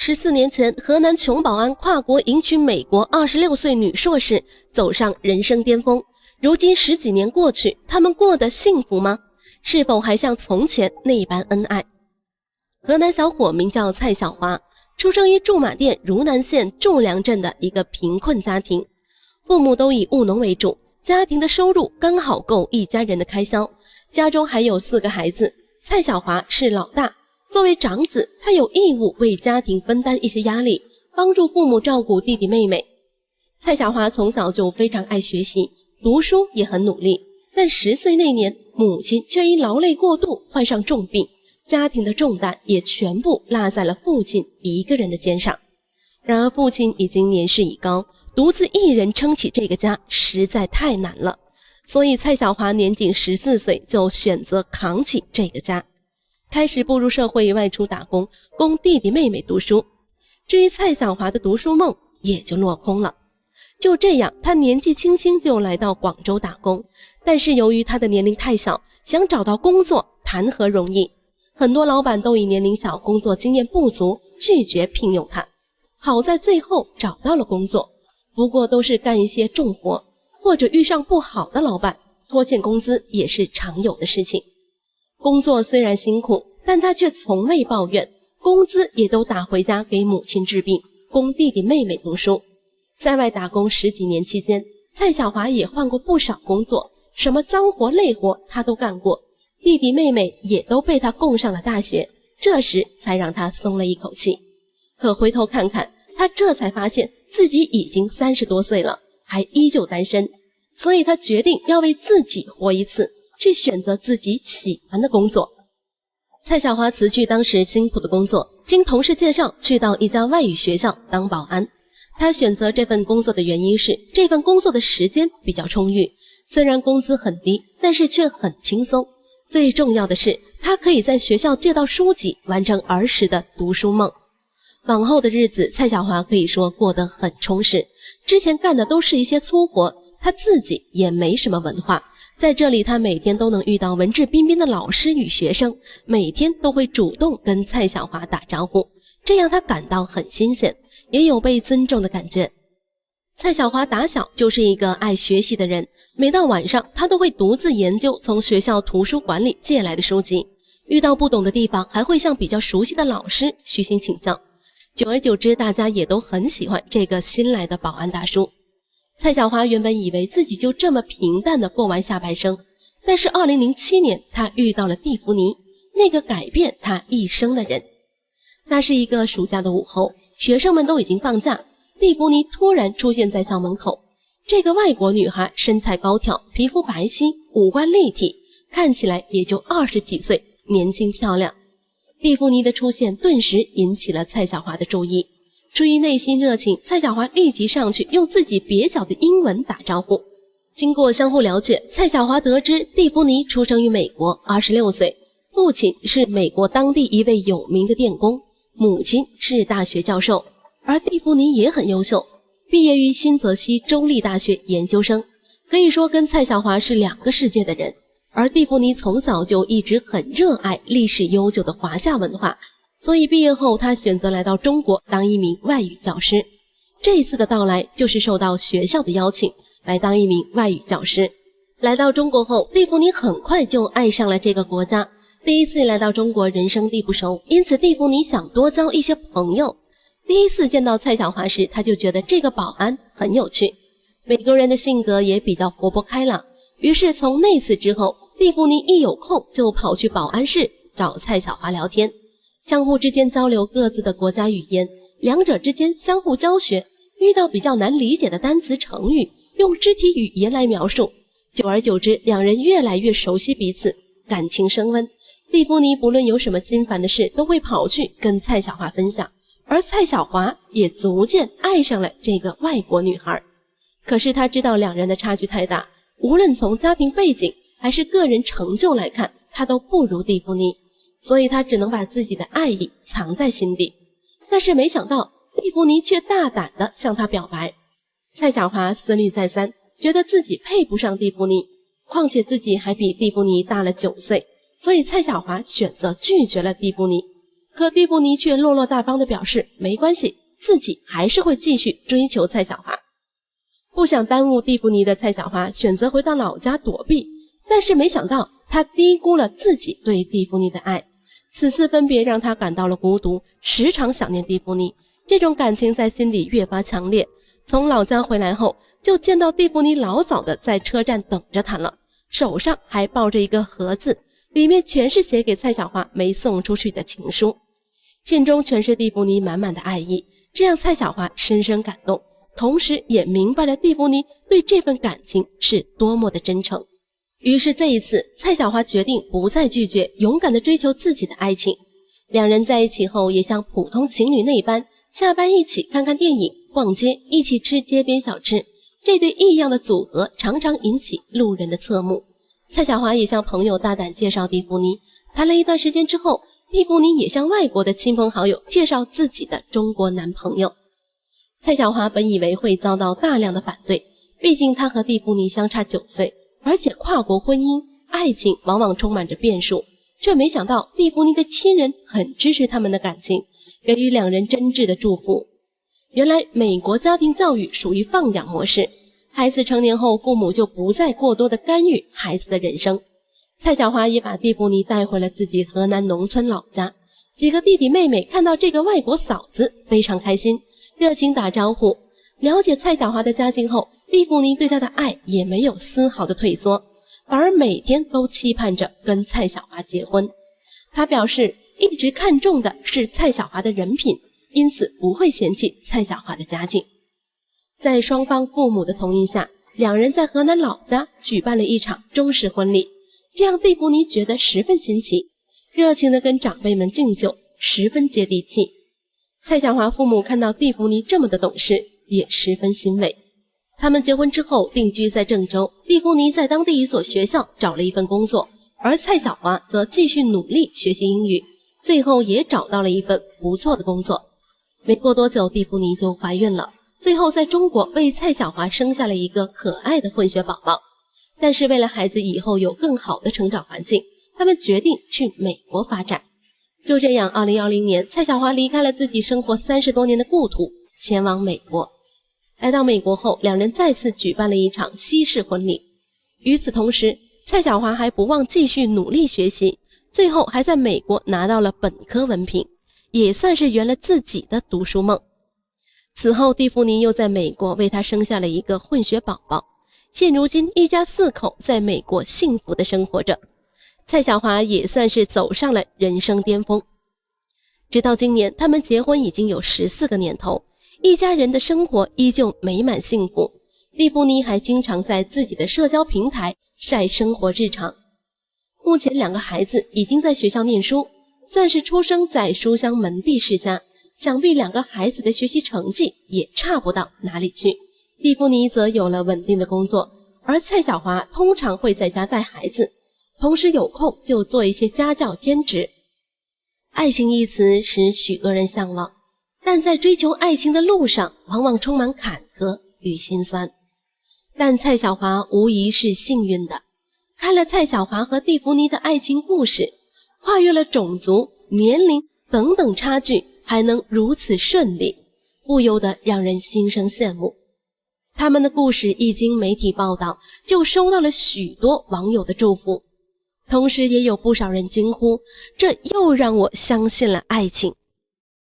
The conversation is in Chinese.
14年前，河南瓊寶安跨國迎娶美國26歲女碩士，走上人生巔峰。如今10幾年過去，他們過得幸福嗎？是否還像從前那般恩愛？河南小伙名叫蔡小華，出生於駐馬店如南縣祝良鎮的一個貧困家庭，父母都以務農為主，家庭的收入剛好夠一家人的開銷，家中還有4個孩子，蔡小華是老大。作為長子，他有義務為家庭分擔一些壓力，幫助父母照顧弟弟妹妹。蔡小華從小就非常愛學習，讀書也很努力，但10歲那年，母親卻因勞累過度患上重病，家庭的重擔也全部落在了父親一個人的肩上。然而父親已經年事已高，獨自一人撐起這個家實在太難了，所以蔡小華年僅14歲就選擇扛起這個家，開始步入社會，外出打工，供弟弟妹妹讀書。至於蔡小華的讀書夢也就落空了。就這樣，他年紀輕輕就來到廣州打工，但是由於他的年齡太小，想找到工作談何容易，很多老闆都以年齡小、工作經驗不足拒絕聘用他。好在最後找到了工作，不過都是幹一些重活，或者遇上不好的老闆，拖欠工資也是常有的事情。工作雖然辛苦，但他卻從未抱怨，工資也都打回家給母親治病，供弟弟妹妹讀書。在外打工10幾年期間，蔡小華也換過不少工作，什麼髒活累活他都幹過，弟弟妹妹也都被他供上了大學，這時才讓他鬆了一口氣。可回頭看看，他這才發現自己已經30多歲了，還依舊單身，所以他決定要為自己活一次，去選擇自己喜歡的工作。蔡小華辭去當時辛苦的工作，經同事介紹去到一家外語學校當保安。他選擇這份工作的原因是，這份工作的時間比較充裕，雖然工資很低，但是卻很輕鬆。最重要的是，他可以在學校借到書籍，完成兒時的讀書夢。往後的日子，蔡小華可以說過得很充實。之前幹的都是一些粗活，他自己也沒什麼文化。在這裡，他每天都能遇到文质彬彬的老師與學生，每天都會主動跟蔡小華打招呼，這樣他感到很新鮮，也有被尊重的感覺。蔡小華打小就是一個愛學習的人，每到晚上他都會獨自研究從學校圖書館裡借來的書籍，遇到不懂的地方還會向比較熟悉的老師虛心請教。久而久之，大家也都很喜歡這個新來的保安大叔。蔡小華原本以為自己就這麼平淡地過完下半生，但是2007年他遇到了蒂芙尼，那個改變他一生的人。那是一個暑假的午後，學生们都已經放假，蒂芙尼突然出現在校門口。這個外國女孩身材高挑，皮膚白皙，五官立體，看起來也就20幾歲，年輕漂亮。蒂芙尼的出現頓時引起了蔡小華的注意。出於內心熱情，蔡小華立即上去用自己蹩腳的英文打招呼。經過相互了解，蔡小華得知蒂芙尼出生於美國，26歲，父親是美國當地一位有名的電工，母親是大學教授，而蒂芙尼也很優秀，畢業於新澤西州立大學研究生，可以說跟蔡小華是兩個世界的人。而蒂芙尼從小就一直很熱愛歷史悠久的華夏文化，所以畢業後他選擇來到中國當一名外語教師。這一次的到來就是受到學校的邀請，來當一名外語教師。來到中國後，蒂芙尼很快就愛上了這個國家。第一次來到中國，人生地不熟，因此蒂芙尼想多交一些朋友。第一次見到蔡小華時，他就覺得這個保安很有趣，美國人的性格也比較活潑開朗。於是從那次之後，蒂芙尼一有空就跑去保安室找蔡小華聊天，相互之間交流各自的國家語言，兩者之間相互教學，遇到比較難理解的單詞成語，用肢體語言來描述。久而久之，兩人越來越熟悉彼此，感情升溫。蒂芙尼不論有什麼心煩的事，都會跑去跟蔡小華分享，而蔡小華也逐漸愛上了這個外國女孩。可是他知道兩人的差距太大，無論從家庭背景還是個人成就來看，他都不如蒂芙尼，所以他只能把自己的愛意藏在心底。但是沒想到，蒂芙尼卻大膽地向他表白。蔡小華思慮再三，覺得自己配不上蒂芙尼，況且自己還比蒂芙尼大了9歲，所以蔡小華選擇拒絕了蒂芙尼。可蒂芙尼卻落落大方地表示沒關係，自己還是會繼續追求蔡小華。不想耽誤蒂芙尼的蔡小華選擇回到老家躲避，但是沒想到他低估了自己對蒂芙尼的愛。此次分別讓他感到了孤獨，時常想念蒂芙尼，這種感情在心裡越發強烈。從老家回來後，就見到蒂芙尼老早的在車站等着他了，手上還抱着一個盒子，裡面全是寫給蔡小華沒送出去的情書，信中全是蒂芙尼滿滿的愛意，這讓蔡小華深深感動，同時也明白了蒂芙尼對這份感情是多麼的真誠。於是這一次，蔡小華決定不再拒絕，勇敢地追求自己的愛情。兩人在一起後，也像普通情侶那般，下班一起看看電影、逛街，一起吃街邊小吃。這對異樣的組合常常引起路人的側目。蔡小華也向朋友大膽介紹蒂芙尼，談了一段時間之後，蒂芙尼也向外國的親朋好友介紹自己的中國男朋友。蔡小華本以為會遭到大量的反對，畢竟他和蒂芙尼相差9歲，而且跨國婚姻、愛情往往充滿着變數，卻沒想到蒂芙尼的親人很支持他們的感情，給予兩人真摯的祝福。原來美國家庭教育屬於放養模式，孩子成年後，父母就不再過多的干預孩子的人生。蔡小華也把蒂芙尼帶回了自己河南農村老家，幾個弟弟妹妹看到這個外國嫂子非常開心，熱情打招呼。了解蔡小華的家境後，蒂芙尼對他的愛也沒有絲毫的退縮，反而每天都期盼着跟蔡小華結婚。他表示一直看重的是蔡小華的人品，因此不會嫌棄蔡小華的家境。在雙方父母的同意下，兩人在河南老家舉辦了一場中式婚禮，這讓蒂芙尼覺得十分新奇，熱情地跟長輩們敬酒，十分接地氣。蔡小華父母看到蒂芙尼這麼的懂事，也十分欣慰。他們結婚之後定居在鄭州，蒂芙尼在當地一所學校找了一份工作，而蔡小華則繼續努力學習英語，最後也找到了一份不錯的工作。沒過多久，蒂芙尼就懷孕了，最後在中國為蔡小華生下了一個可愛的混血寶寶。但是為了孩子以後有更好的成長環境，他們決定去美國發展。就這樣，2010年，蔡小華離開了自己生活30多年的故土，前往美國。來到美國後，兩人再次舉辦了一場西式婚禮。與此同時，蔡小華還不忘繼續努力學習，最後還在美國拿到了本科文憑，也算是圓了自己的讀書夢。此後，蒂芙尼又在美國為他生下了一個混血寶寶。現如今，一家4口在美國幸福地生活着。蔡小華也算是走上了人生巔峰。直到今年，他們結婚已經有14個年頭，一家人的生活依舊美滿幸福。蒂芙尼還經常在自己的社交平台曬生活日常。目前2個孩子已經在學校念書，算是出生在書香門第世家，想必2個孩子的學習成績也差不到哪裡去。蒂芙尼則有了穩定的工作，而蔡小華通常會在家帶孩子，同時有空就做一些家教兼職。愛情一詞使許多人向往，但在追求愛情的路上往往充滿坎坷與心酸。但蔡小華無疑是幸運的，看了蔡小華和蒂芙尼的愛情故事，跨越了種族、年齡等等差距，還能如此順利，不由得讓人心生羨慕。他們的故事一經媒體報道，就收到了許多網友的祝福，同時也有不少人驚呼，這又讓我相信了愛情。